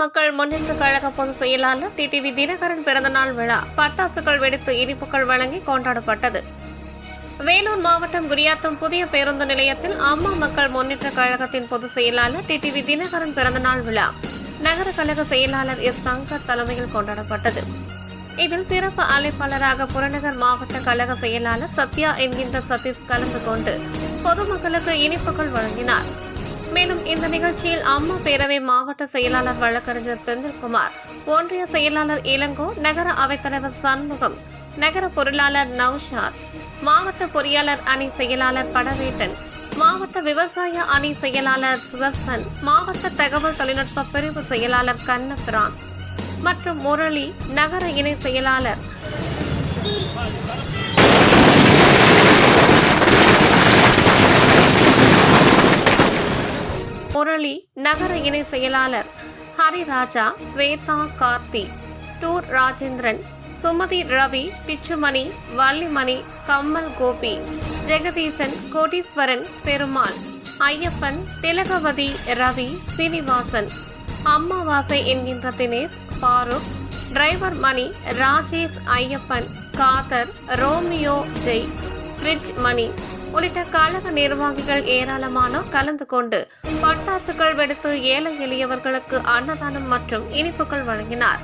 மக்கள் முன்னேற்ற கழக பொதுச் செயலாளர் டிடிவி தினகரன் பிறந்தநாள் விழா பட்டாசுகள் வெடித்து இனிப்புகள் வழங்கி கொண்டாடப்பட்டது. வேலூர் மாவட்டம் குடியாத்தம் புதிய பேருந்து நிலையத்தில் அம்மா மக்கள் முன்னேற்ற கழகத்தின் பொதுச் செயலாளர் டிடிவி தினகரன் பிறந்தநாள் விழா நகர கழக செயலாளர் எஸ். சங்கர் தலைமையில் கொண்டாடப்பட்டது. இதில் சிறப்பு அழைப்பாளராக புறநகர் மாவட்ட கழக செயலாளர் சத்யா என்கின்ற சதீஷ் கலந்து கொண்டு பொதுமக்களுக்கு இனிப்புகள் வழங்கினார். மேலும் இந்த நிகழ்ச்சியில் அம்மா பேரவை மாவட்ட செயலாளர் வழக்கறிஞர் செந்தில்குமார், ஒன்றிய செயலாளர் இளங்கோ, நகர அவைத்தலைவர் சண்முகம், நகர பொருளாளர் நௌஷாத், மாவட்ட பொறியாளர் அணி செயலாளர் படவேட்டன், மாவட்ட விவசாய அணி செயலாளர் சுதர்சன், மாவட்ட தகவல் தொழில்நுட்ப பிரிவு செயலாளர் கண்ணபிரான் மற்றும் முரளி, நகர இணை செயலாளர் முரளி, நகர இணை செயலாளர் ஹரிராஜா, ஸ்வேதா, கார்த்தி, டூர் ராஜேந்திரன், சுமதி, ரவி, பிச்சுமணி, வள்ளிமணி, கம்மல், கோபி, ஜெகதீசன், கோடீஸ்வரன், பெருமாள், ஐயப்பன், திலகவதி, ரவி, சீனிவாசன், அம்மாவாசை என்கின்ற தினேஷ், பாரூக், டிரைவர் மணி, ராஜேஷ், ஐயப்பன், காதர், ரோமியோ, ஜெய், பிரிட்ஜ் மணி உள்ளிட்ட கழக நிர்வாகிகள் ஏராளமானோர் கலந்து கொண்டு பட்டாசுகள் வெடித்து ஏழை எளியவர்களுக்கு அன்னதானம் மற்றும் இனிப்புகள் வழங்கினார்.